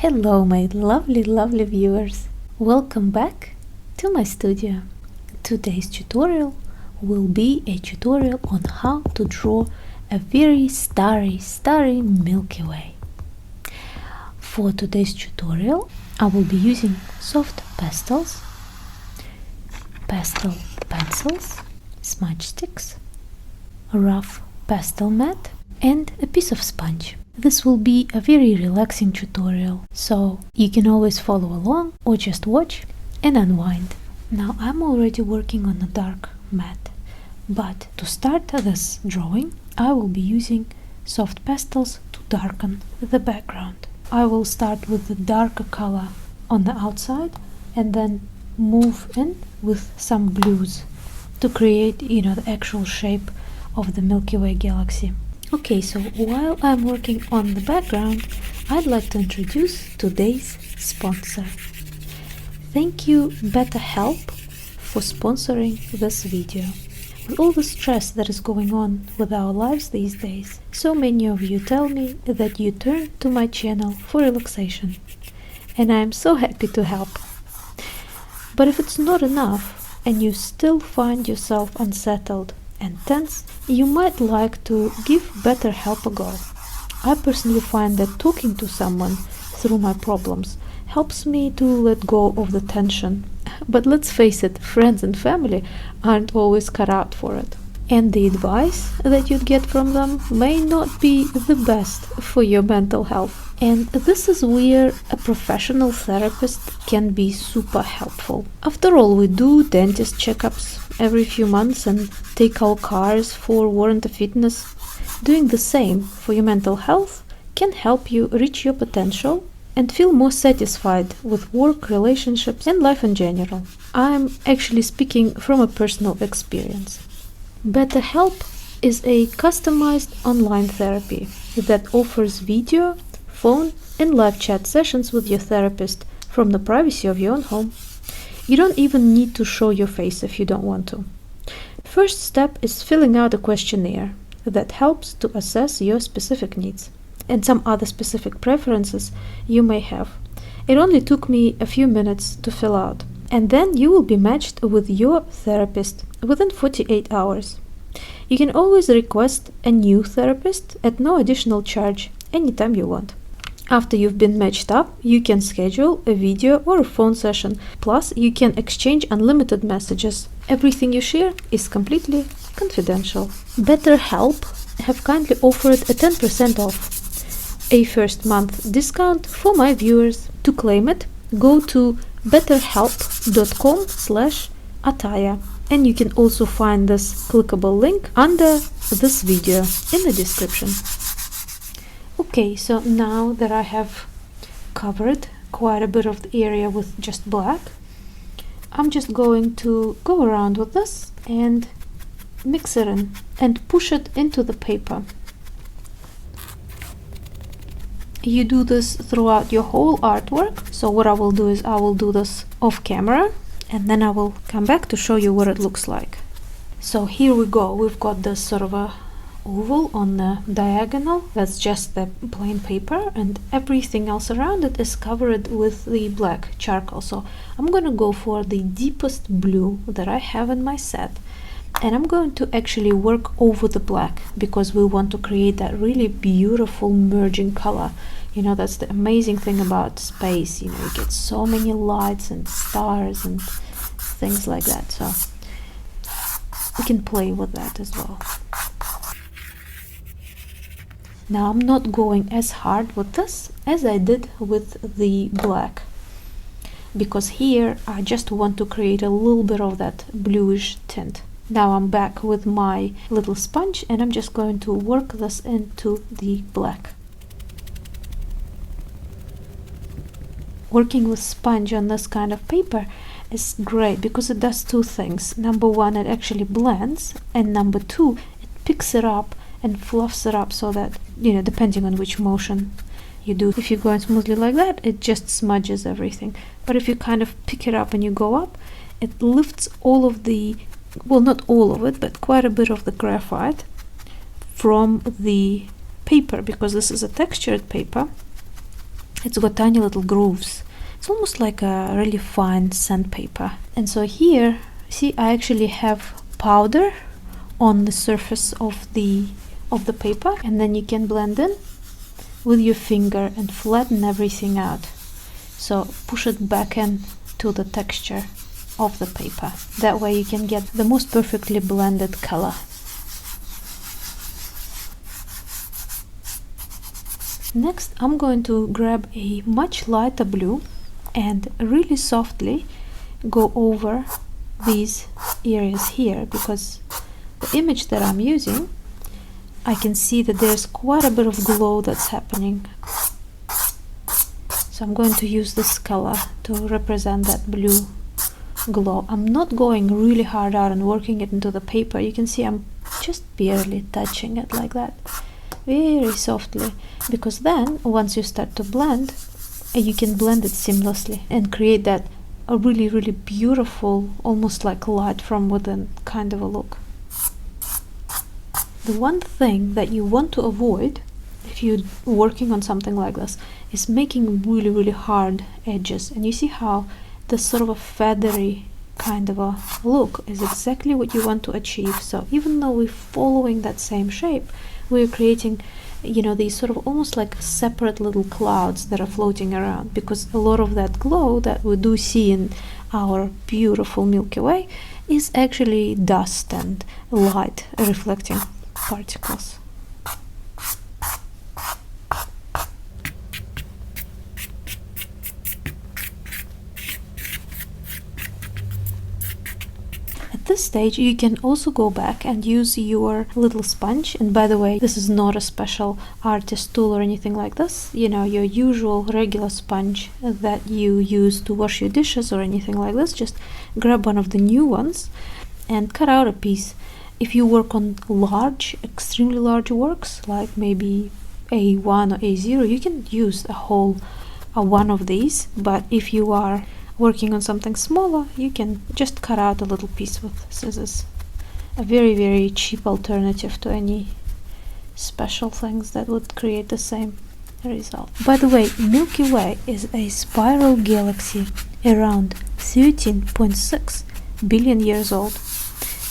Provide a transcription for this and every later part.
Hello my lovely viewers, welcome back to my studio. Today's tutorial will be a tutorial on how to draw a very starry Milky Way. For today's tutorial I will be using soft pastels, pastel pencils, smudge sticks, rough pastel mat and a piece of sponge. This will be a very relaxing tutorial, so you can always follow along or just watch and unwind. Now I'm already working on a dark mat, but to start this drawing I will be using soft pastels to darken the background. I will start with the darker color on the outside and then move in with some blues to create, the actual shape of the Milky Way Galaxy. Okay, so while I'm working on the background, I'd like to introduce today's sponsor. Thank you BetterHelp for sponsoring this video. With all the stress that is going on with our lives these days, so many of you tell me that you turn to my channel for relaxation, and I am so happy to help. But if it's not enough and you still find yourself unsettled and tense, you might like to give BetterHelp a go. I personally find that talking to someone through my problems helps me to let go of the tension. But let's face it, friends and family aren't always cut out for it. And the advice that you'd get from them may not be the best for your mental health. And this is where a professional therapist can be super helpful. After all, we do dentist checkups every few months and take our cars for warranty fitness. Doing the same for your mental health can help you reach your potential and feel more satisfied with work, relationships and life in general. I'm actually speaking from a personal experience. BetterHelp is a customized online therapy that offers video, phone and live chat sessions with your therapist from the privacy of your own home. You don't even need to show your face if you don't want to. First step is filling out a questionnaire that helps to assess your specific needs and some other specific preferences you may have. It only took me a few minutes to fill out, and then you will be matched with your therapist within 48 hours. You can always request a new therapist at no additional charge anytime you want. After you've been matched up, you can schedule a video or a phone session. Plus, you can exchange unlimited messages. Everything you share is completely confidential. BetterHelp have kindly offered a 10% off, a first month discount for my viewers. To claim it, go to betterhelp.com/Ataya. And you can also find this clickable link under this video in the description. Okay, so now that I have covered quite a bit of the area with just black, I'm just going to go around with this and mix it in and push it into the paper. You do this throughout your whole artwork. So what I will do is I will do this off camera and then I will come back to show you what it looks like. So here we go. We've got this sort of a oval on the diagonal. That's just the plain paper, and everything else around it is covered with the black charcoal. So I'm gonna go for the deepest blue that I have in my set, and I'm going to actually work over the black because we want to create that really beautiful merging color. That's the amazing thing about space. You get so many lights and stars and things like that, so we can play with that as well. Now I'm not going as hard with this as I did with the black, because here I just want to create a little bit of that bluish tint. Now I'm back with my little sponge and I'm just going to work this into the black. Working with sponge on this kind of paper is great because it does two things. Number one, it actually blends, and number two, it picks it up and fluffs it up so that, depending on which motion you do. If you're going smoothly like that, it just smudges everything. But if you kind of pick it up and you go up, it lifts all of the, well, not all of it, but quite a bit of the graphite from the paper, because this is a textured paper It's got tiny little grooves. It's almost like a really fine sandpaper. And so here, see, I actually have powder on the surface of the paper, and then you can blend in with your finger and flatten everything out. So push it back in to the texture of the paper. That way you can get the most perfectly blended color. Next, I'm going to grab a much lighter blue and really softly go over these areas here, because the image that I'm using, I can see that there's quite a bit of glow that's happening. So I'm going to use this color to represent that blue glow. I'm not going really hard out and working it into the paper. You can see I'm just barely touching it like that, very softly, because then once you start to blend, you can blend it seamlessly and create that a really, really beautiful, almost like light from within kind of a look. The one thing that you want to avoid if you're working on something like this is making really, really hard edges. And you see how this sort of a feathery kind of a look is exactly what you want to achieve. So even though we're following that same shape, we're creating, you know, these sort of almost like separate little clouds that are floating around, because a lot of that glow that we do see in our beautiful Milky Way is actually dust and light reflecting particles. At this stage, you can also go back and use your little sponge. And by the way, this is not a special artist tool or anything like this. You know, your usual regular sponge that you use to wash your dishes or anything like this. Just grab one of the new ones and cut out a piece. If you work on large, extremely large works, like maybe A1 or A0, you can use a whole one of these. But if you are working on something smaller, you can just cut out a little piece with scissors. A very, very cheap alternative to any special things that would create the same result. By the way, Milky Way is a spiral galaxy around 13.6 billion years old.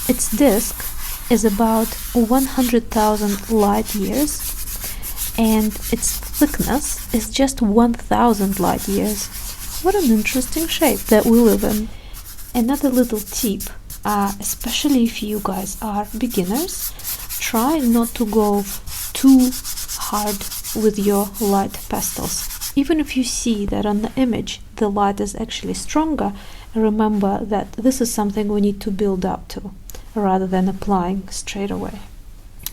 Its disk is about 100,000 light years, and its thickness is just 1,000 light years. What an interesting shape that we live in. Another little tip, especially if you guys are beginners, try not to go too hard with your light pastels. Even if you see that on the image the light is actually stronger, remember that this is something we need to build up to rather than applying straight away.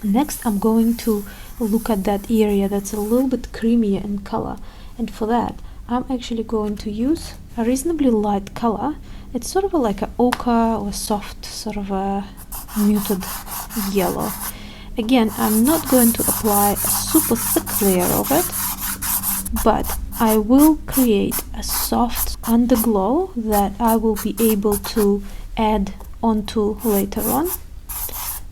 Next, I'm going to look at that area that's a little bit creamier in color, and for that I'm actually going to use a reasonably light color. It's sort of like an ochre or soft sort of a muted yellow. Again, I'm not going to apply a super thick layer of it, but I will create a soft underglow that I will be able to add onto later on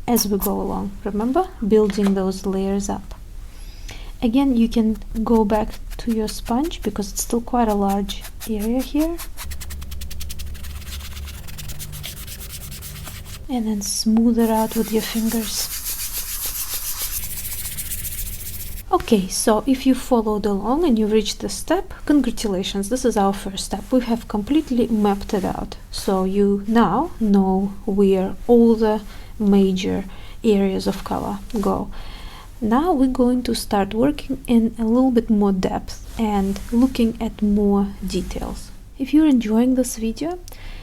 as we go along. Remember, building those layers up. Again, you can go back to your sponge because it's still quite a large area here, and then smooth it out with your fingers. Okay, so if you followed along and you reached this step, congratulations, this is our first step. We have completely mapped it out. So you now know where all the major areas of color go. Now we're going to start working in a little bit more depth and looking at more details. If you're enjoying this video,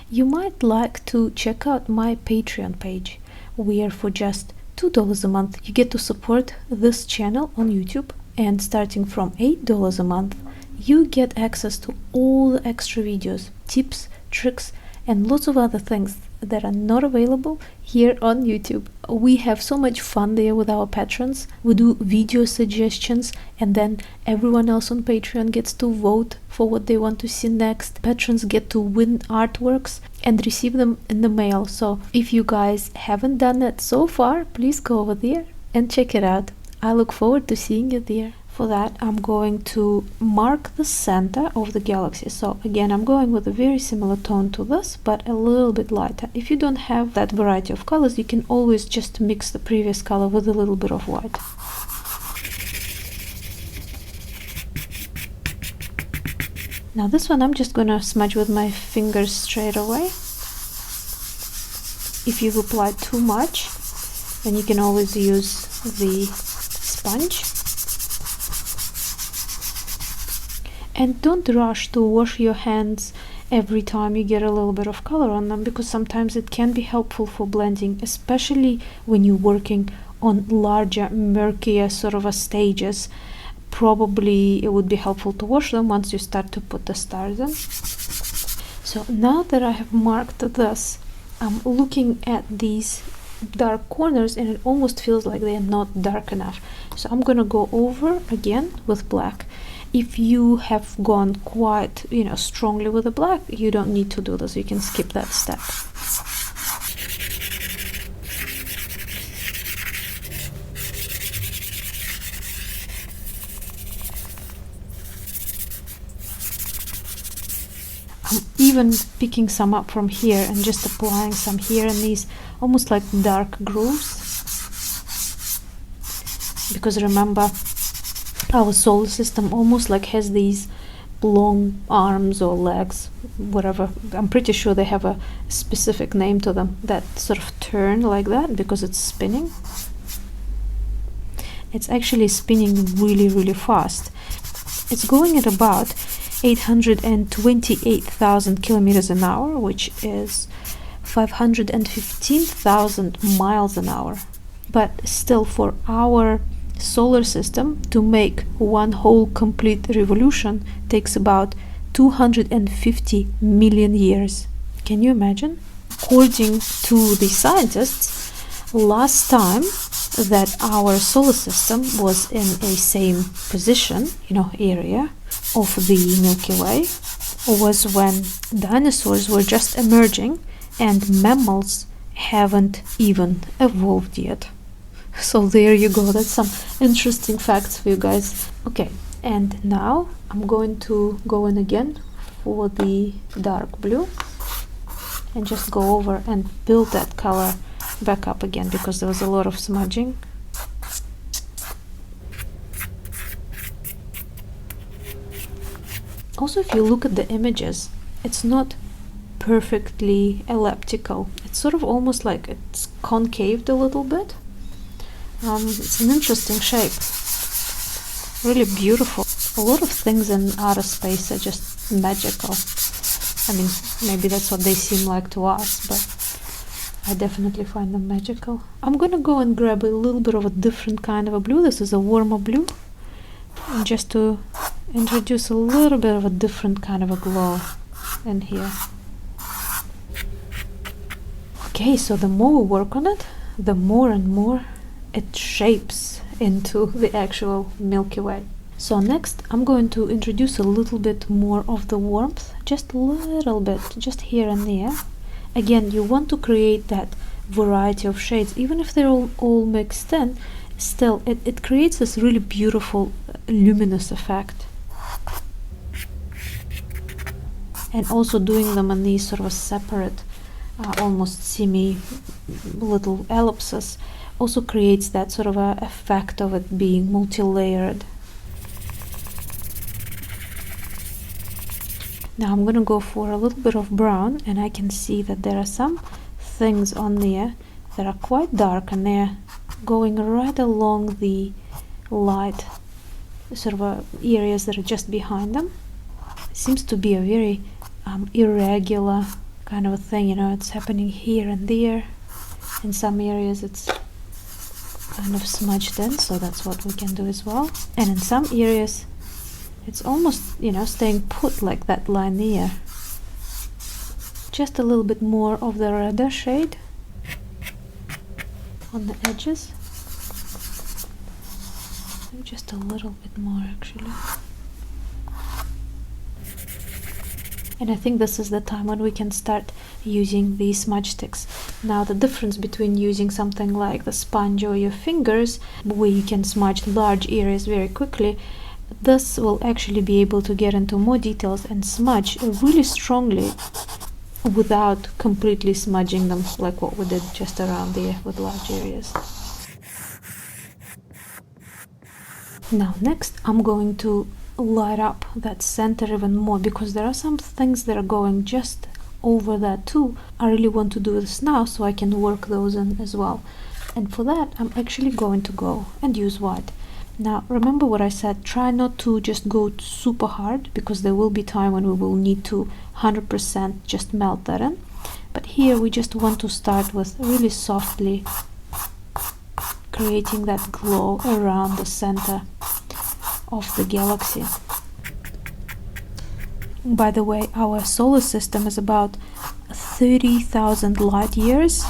you might like to check out my Patreon page, where for just $2 a month you get to support this channel on YouTube, and starting from $8 a month you get access to all the extra videos, tips, tricks, and lots of other things that are not available here on YouTube. We have so much fun there with our patrons. We do video suggestions, and then everyone else on Patreon gets to vote for what they want to see next. Patrons get to win artworks and receive them in the mail. So if you guys haven't done that so far, please go over there and check it out. I look forward to seeing you there. For that, I'm going to mark the center of the galaxy. So again, I'm going with a very similar tone to this, but a little bit lighter. If you don't have that variety of colors, you can always just mix the previous color with a little bit of white. Now this one I'm just gonna smudge with my fingers straight away. If you've applied too much, then you can always use the sponge. And don't rush to wash your hands every time you get a little bit of color on them, because sometimes it can be helpful for blending, especially when you're working on larger, murkier sort of stages. Probably it would be helpful to wash them once you start to put the stars in. So now that I have marked this, I'm looking at these dark corners and it almost feels like they are not dark enough. So I'm gonna go over again with black. If you have gone quite, strongly with the black, you don't need to do this. You can skip that step. I'm even picking some up from here and just applying some here in these almost like dark grooves. Because remember, our solar system almost like has these long arms or legs, whatever. I'm pretty sure they have a specific name to them that sort of turn like that because it's spinning. It's actually spinning really, really fast. It's going at about 828,000 kilometers an hour, which is 515,000 miles an hour. But still, for our solar system to make one whole complete revolution takes about 250 million years. Can you imagine? According to the scientists, last time that our solar system was in a same position, area of the Milky Way, was when dinosaurs were just emerging and mammals haven't even evolved yet. So there you go, that's some interesting facts for you guys. Okay, and now I'm going to go in again for the dark blue and just go over and build that color back up again because there was a lot of smudging. Also, if you look at the images, it's not perfectly elliptical. It's sort of almost like it's concaved a little bit. It's an interesting shape, really beautiful. A lot of things in outer space are just magical. I mean, maybe that's what they seem like to us, but I definitely find them magical. I'm gonna go and grab a little bit of a different kind of a blue. This is a warmer blue, and just to introduce a little bit of a different kind of a glow in here. Okay, so the more we work on it, the more and more it shapes into the actual Milky Way. So next I'm going to introduce a little bit more of the warmth, just a little bit, just here and there. Again, you want to create that variety of shades, even if they're all mixed in, still it creates this really beautiful luminous effect. And also doing them in these sort of separate, almost semi little ellipses also creates that sort of a effect of it being multi-layered. Now I'm gonna go for a little bit of brown, and I can see that there are some things on there that are quite dark and they're going right along the light sort of areas that are just behind them. It seems to be a very irregular kind of a thing, it's happening here and there. In some areas it's kind of smudged in, so that's what we can do as well. And in some areas it's almost, staying put like that line there. Just a little bit more of the redder shade on the edges. Just a little bit more actually. And I think this is the time when we can start using these smudge sticks. Now the difference between using something like the sponge or your fingers, where you can smudge large areas very quickly, this will actually be able to get into more details and smudge really strongly without completely smudging them like what we did just around there with large areas. Now next I'm going to light up that center even more, because there are some things that are going just over that too. I really want to do this now so I can work those in as well, and for that I'm actually going to go and use white. Now remember what I said, try not to just go super hard, because there will be time when we will need to 100% just melt that in, but here we just want to start with really softly creating that glow around the center of the galaxy. By the way, our solar system is about 30,000 light years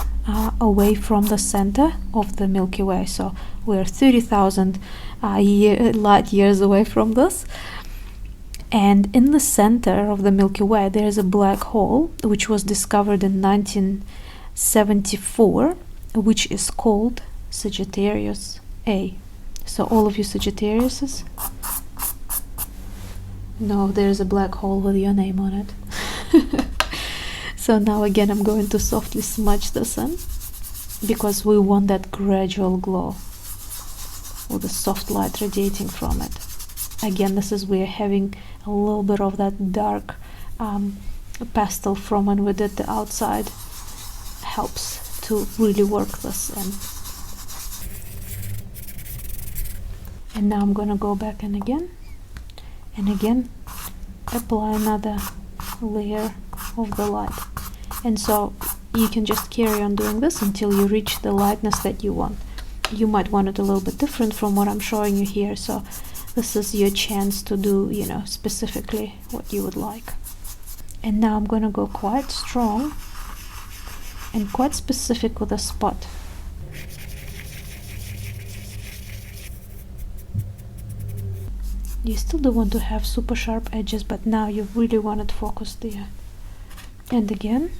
away from the center of the Milky Way, so we're 30,000 light years away from this. And in the center of the Milky Way there is a black hole which was discovered in 1974, which is called Sagittarius A. So all of you Sagittariuses know there's a black hole with your name on it. So now again I'm going to softly smudge this in, because we want that gradual glow with the soft light radiating from it. Again, this is where having a little bit of that dark pastel from when we did the outside helps to really work this in. And now I'm gonna go back in again and again apply another layer of the light, and so you can just carry on doing this until you reach the lightness that you want. You might want it a little bit different from what I'm showing you here, so this is your chance to do, you know, specifically what you would like. And now I'm gonna go quite strong and quite specific with a spot. You still do want to have super sharp edges, but now you really want it focused there. And again.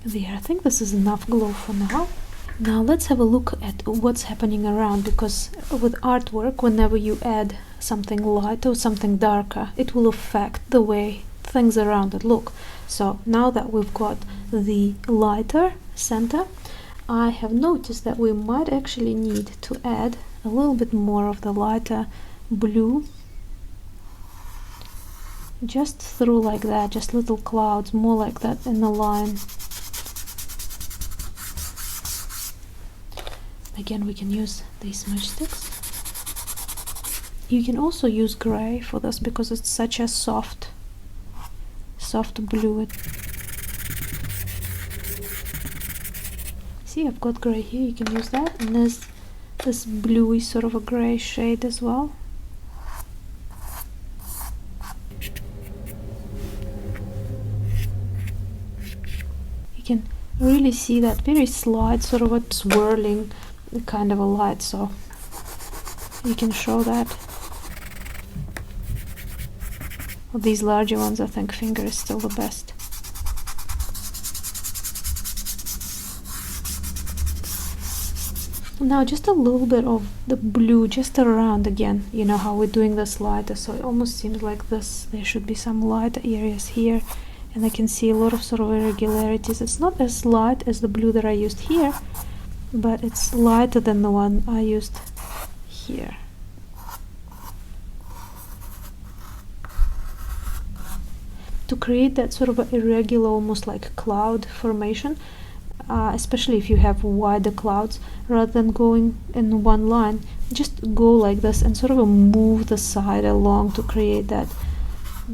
There, I think this is enough glow for now. Now let's have a look at what's happening around, because with artwork, whenever you add something light or something darker, it will affect the way things around it look. So now that we've got the lighter center, I have noticed that we might actually need to add a little bit more of the lighter blue just through like that, just little clouds, more like that in a line. Again, we can use these smudge sticks. You can also use gray for this because it's such a soft blue. See, I've got gray here, you can use that, and there's this bluey sort of a gray shade as well. You can really see that very slight sort of a swirling kind of a light, so you can show that. With these larger ones, I think finger is still the best. Now just a little bit of the blue just around again, you know how we're doing this lighter, so it almost seems like this. There should be some light areas here, and I can see a lot of sort of irregularities. It's not as light as the blue that I used here, but it's lighter than the one I used here. To create that sort of irregular, almost like cloud formation, especially if you have wider clouds, rather than going in one line, just go like this and sort of move the side along to create that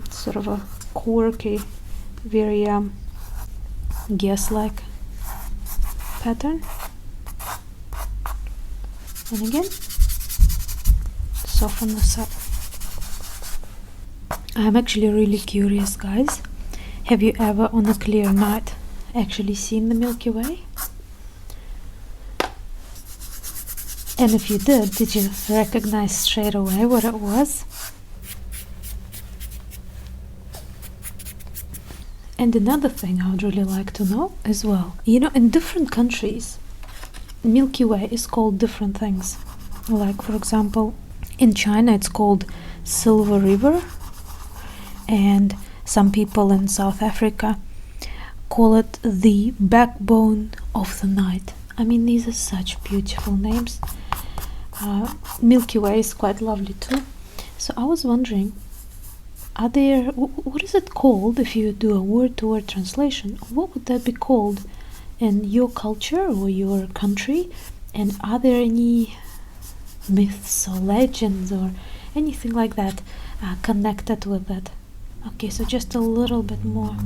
sort of a quirky, very guess-like pattern. And again, soften this up. I'm actually really curious, guys. Have you ever on a clear night actually seen the Milky Way? And if you did you recognize straight away what it was? And another thing I would really like to know as well, you know, in different countries, Milky Way is called different things. Like, for example, in China it's called Silver River, and some people in South Africa call it the backbone of the night. I mean, these are such beautiful names. Milky Way is quite lovely too. So I was wondering, are there, what is it called if you do a word-to-word translation? What would that be called in your culture or your country? And are there any myths or legends or anything like that connected with that? Okay, so just a little bit more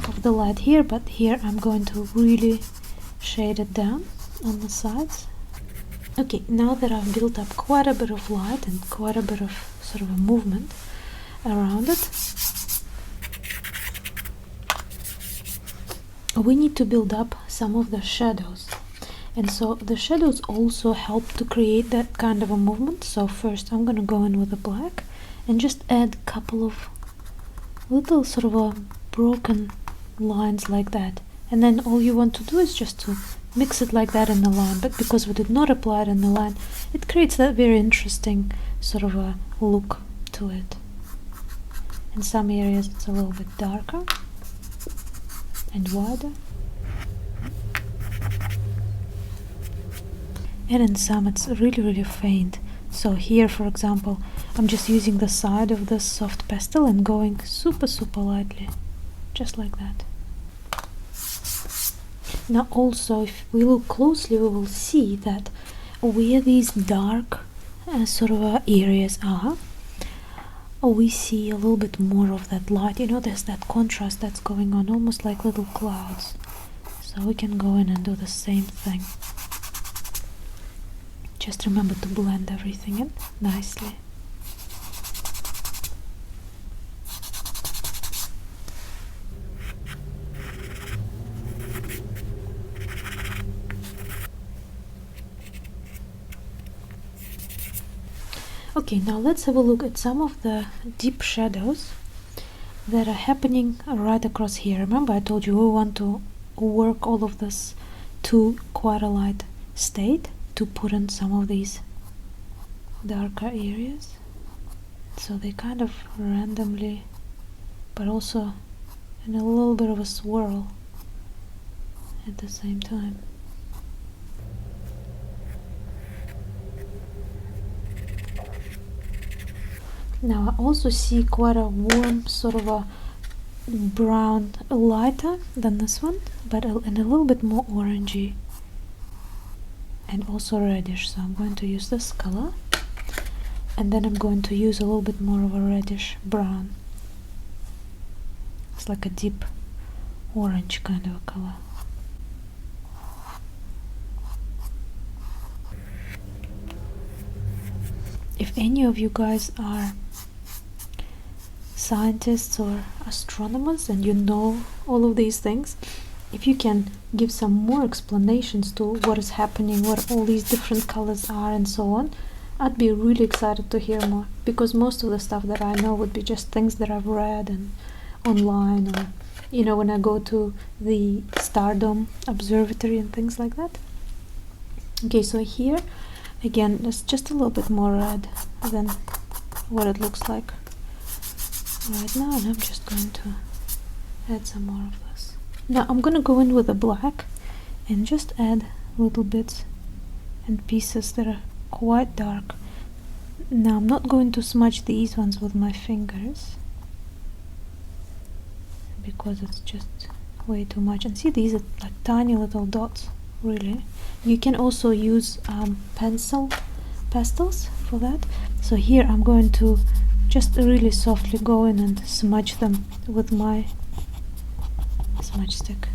of the light here, but here I'm going to really shade it down on the sides. Okay, now that I've built up quite a bit of light and quite a bit of sort of a movement around it, we need to build up some of the shadows. And so the shadows also help to create that kind of a movement. So first I'm gonna go in with the black and just add a couple of little sort of a broken lines like that. And then all you want to do is just to mix it like that in the line, but because we did not apply it in the line, it creates that very interesting sort of a look to it. In some areas it's a little bit darker and wider, and in some it's really faint. So here, for example, I'm just using the side of this soft pastel and going super lightly, just like that. Now also, if we look closely, we will see that where these dark sort of areas are, we see a little bit more of that light. You know, there's that contrast that's going on, almost like little clouds. So we can go in and do the same thing. Just remember to blend everything in nicely. Okay, now let's have a look at some of the deep shadows that are happening right across here. Remember I told you we want to work all of this to quite a light state to put in some of these darker areas. So they kind of randomly, but also in a little bit of a swirl at the same time. Now I also see quite a warm sort of a brown, lighter than this one, but and a little bit more orangey and also reddish. So I'm going to use this color, and then I'm going to use a little bit more of a reddish brown. It's like a deep orange kind of a color. If any of you guys are scientists or astronomers and you know all of these things, if you can give some more explanations to what is happening, what all these different colors are and so on, I'd be really excited to hear more, because most of the stuff that I know would be just things that I've read and online, or you know, when I go to the Stardom Observatory and things like that. Okay, so here again there's just a little bit more red than what it looks like right now, and I'm just going to add some more of this. Now I'm gonna go in with the black and just add little bits and pieces that are quite dark. Now I'm not going to smudge these ones with my fingers because it's just way too much. And see, these are like tiny little dots, really. You can also use pastels for that. So here I'm going to just really softly go in and smudge them with my smudge stick.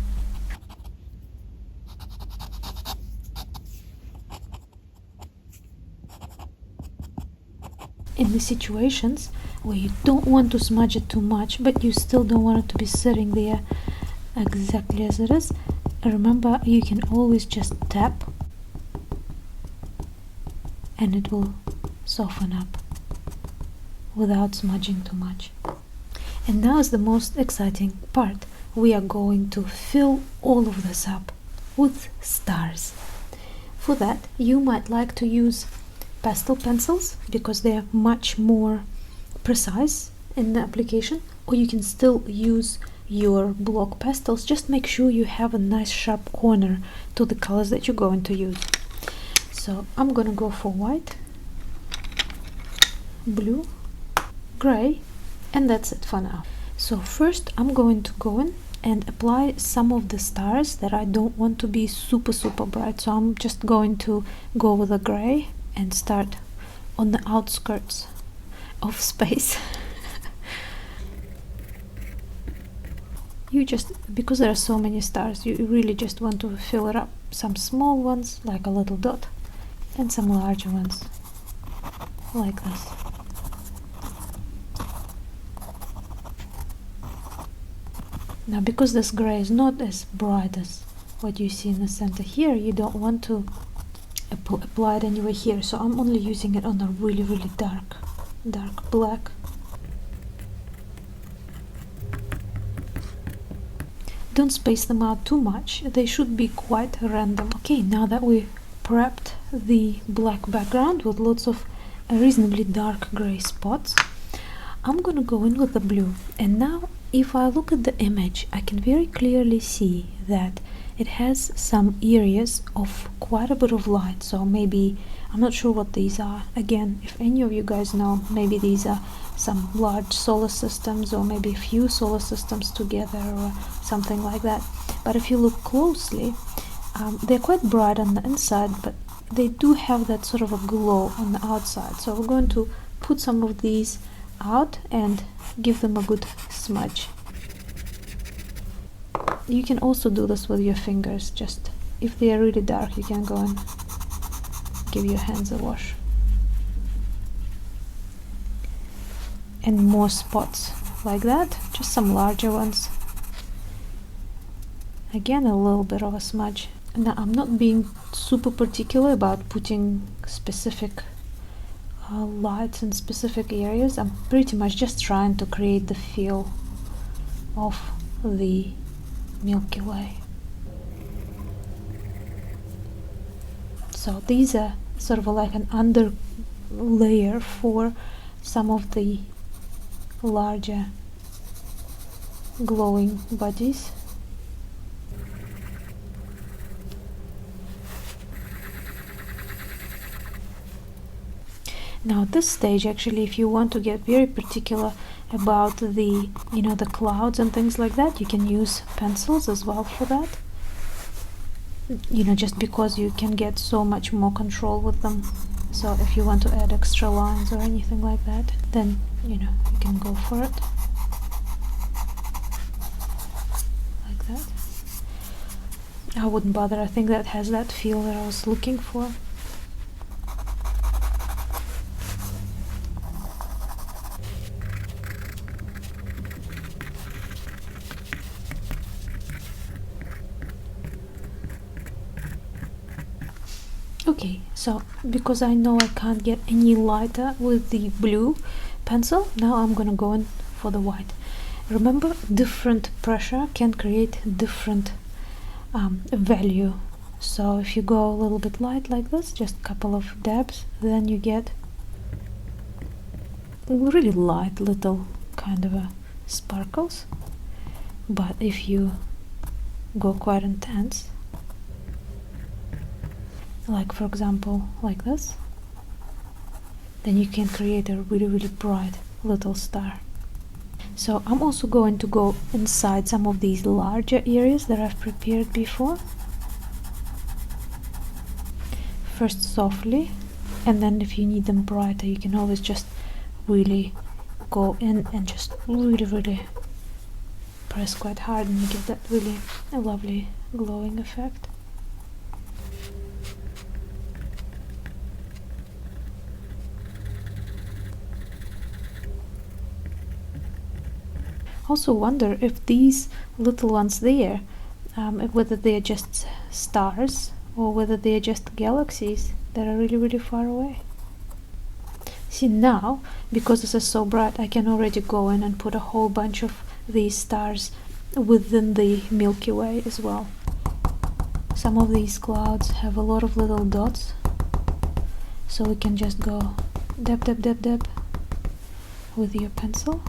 In the situations where you don't want to smudge it too much, but you still don't want it to be sitting there exactly as it is, remember you can always just tap and it will soften up without smudging too much. And now is the most exciting part. We are going to fill all of this up with stars. For that, you might like to use pastel pencils because they are much more precise in the application, or you can still use your block pastels. Just make sure you have a nice sharp corner to the colors that you're going to use. So I'm gonna go for white, blue, gray, and that's it for now. So first I'm going to go in and apply some of the stars that I don't want to be super bright. So I'm just going to go with a gray and start on the outskirts of space. You just, because there are so many stars, you really just want to fill it up. Some small ones like a little dot and some larger ones like this. Now because this gray is not as bright as what you see in the center here, you don't want to apply it anywhere here, so I'm only using it on a really dark black. Don't space them out too much, they should be quite random. Okay, now that we prepped the black background with lots of reasonably dark gray spots, I'm gonna go in with the blue. And now if I look at the image, I can very clearly see that it has some areas of quite a bit of light. So maybe, I'm not sure what these are. Again, if any of you guys know, maybe these are some large solar systems, or maybe a few solar systems together, or something like that. But if you look closely, they're quite bright on the inside, but they do have that sort of a glow on the outside. So we're going to put some of these out and give them a good smudge. You can also do this with your fingers. Just if they are really dark, you can go and give your hands a wash. And more spots like that, just some larger ones. Again, a little bit of a smudge. Now I'm not being super particular about putting specific lights in specific areas. I'm pretty much just trying to create the feel of the Milky Way. So these are sort of like an under layer for some of the larger glowing bodies. Now at this stage, actually, if you want to get very particular about the, the clouds and things like that, you can use pencils as well for that. Just because you can get so much more control with them. So if you want to add extra lines or anything like that, then you can go for it like that. I wouldn't bother. I think that has that feel that I was looking for. Okay, so because I know I can't get any lighter with the blue pencil, now I'm gonna go in for the white. Remember, different pressure can create different value. So if you go a little bit light like this, just a couple of dabs, then you get really light little kind of sparkles. But if you go quite intense, like for example like this, then you can create a really bright little star. So I'm also going to go inside some of these larger areas that I've prepared before. First softly, and then if you need them brighter, you can always just really go in and just really press quite hard, and you get that really lovely glowing effect. Also wonder if these little ones there, whether they are just stars or whether they are just galaxies that are really far away. See, now, because this is so bright, I can already go in and put a whole bunch of these stars within the Milky Way as well. Some of these clouds have a lot of little dots, so we can just go dab dab dab dab with your pencil.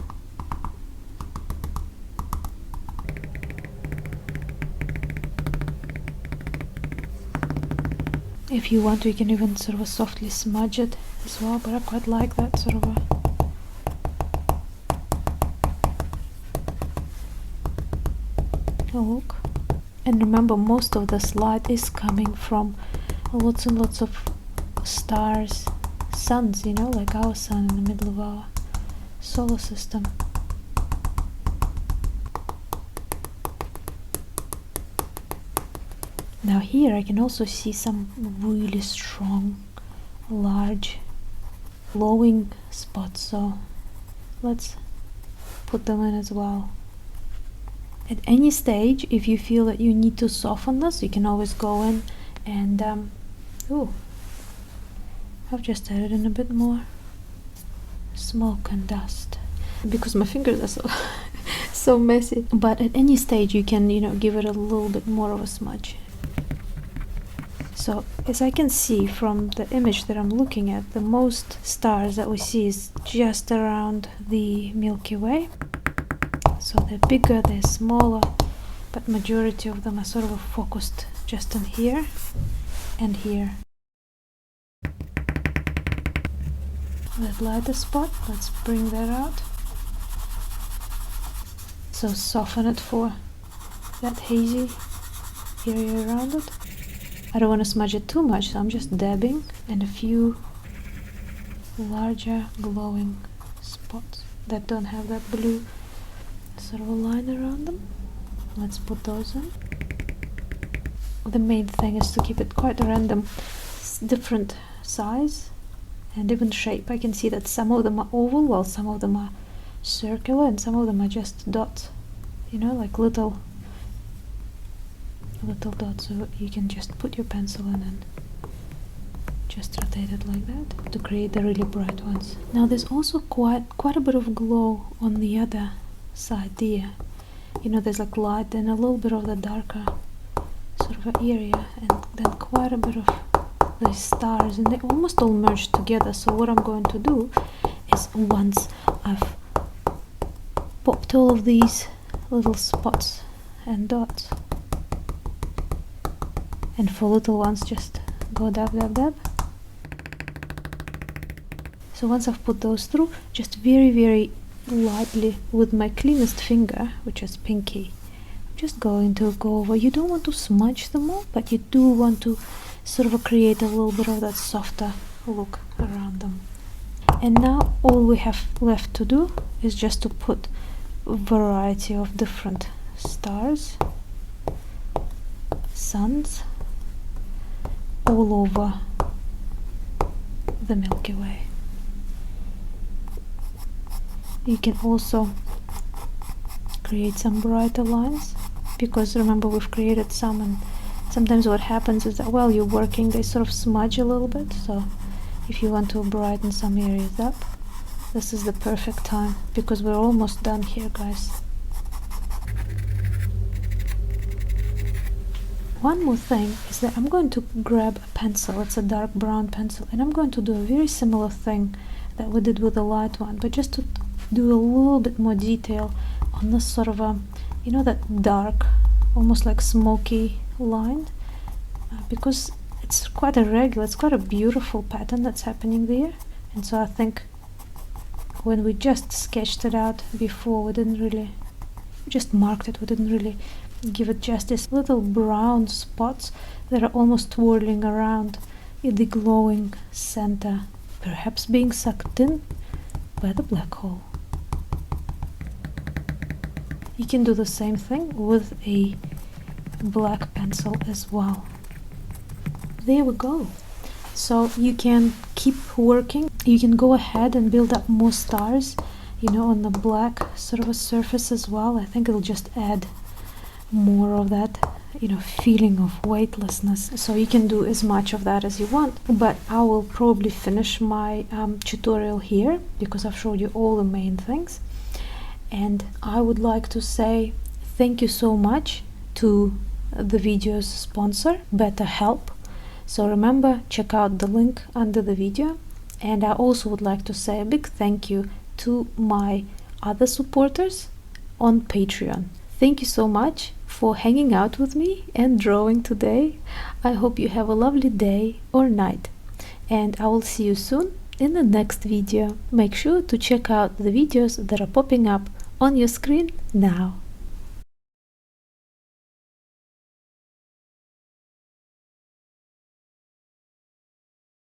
If you want, you can even sort of softly smudge it as well, but I quite like that sort of a look. And remember, most of this light is coming from lots and lots of stars, suns, you know, like our sun in the middle of our solar system. Now here I can also see some really strong, large, glowing spots, so let's put them in as well. At any stage, if you feel that you need to soften this, you can always go in and I've just added in a bit more smoke and dust because my fingers are so so messy. But at any stage you can, you know, give it a little bit more of a smudge. So as I can see from the image that I'm looking at, the most stars that we see is just around the Milky Way. So they're bigger, they're smaller, but majority of them are sort of focused just in here and here. That lighter spot, let's bring that out. So soften it for that hazy area around it. I don't want to smudge it too much, so I'm just dabbing, and a few larger glowing spots that don't have that blue sort of a line around them. Let's put those in. The main thing is to keep it quite random, different size and even shape. I can see that some of them are oval while some of them are circular and some of them are just dots, you know, like little dots. So you can just put your pencil in and just rotate it like that to create the really bright ones. Now there's also quite a bit of glow on the other side there. You know, there's like light and a little bit of the darker sort of area, and then quite a bit of the stars, and they almost all merge together. So what I'm going to do is, once I've popped all of these little spots and dots, and for little ones just go dab dab dab. So once I've put those through, just very lightly with my cleanest finger, which is pinky, I'm just going to go over. You don't want to smudge them all, but you do want to sort of create a little bit of that softer look around them. And now all we have left to do is just to put a variety of different stars, suns, all over the Milky Way. You can also create some brighter lines, because remember we've created some, and sometimes what happens is that while you're working they sort of smudge a little bit. So if you want to brighten some areas up, this is the perfect time, because we're almost done here, guys. One more thing is that I'm going to grab a pencil, it's a dark brown pencil, and I'm going to do a very similar thing that we did with the light one, but just to do a little bit more detail on this sort of a, you know, that dark, almost like smoky line, because it's quite irregular, it's quite a beautiful pattern that's happening there. And so I think when we just sketched it out before, we just marked it, we didn't really give it justice. Little brown spots that are almost twirling around in the glowing center, perhaps being sucked in by the black hole. You can do the same thing with a black pencil as well. There we go. So you can keep working, you can go ahead and build up more stars, you know, on the black sort of a surface as well. I think it'll just add more of that feeling of weightlessness. So you can do as much of that as you want, but I will probably finish my tutorial here because I've showed you all the main things. And I would like to say thank you so much to the video's sponsor, BetterHelp. So remember, check out the link under the video. And I also would like to say a big thank you to my other supporters on Patreon. Thank you so much for hanging out with me and drawing today. I hope you have a lovely day or night, and I will see you soon in the next video. Make sure to check out the videos that are popping up on your screen now.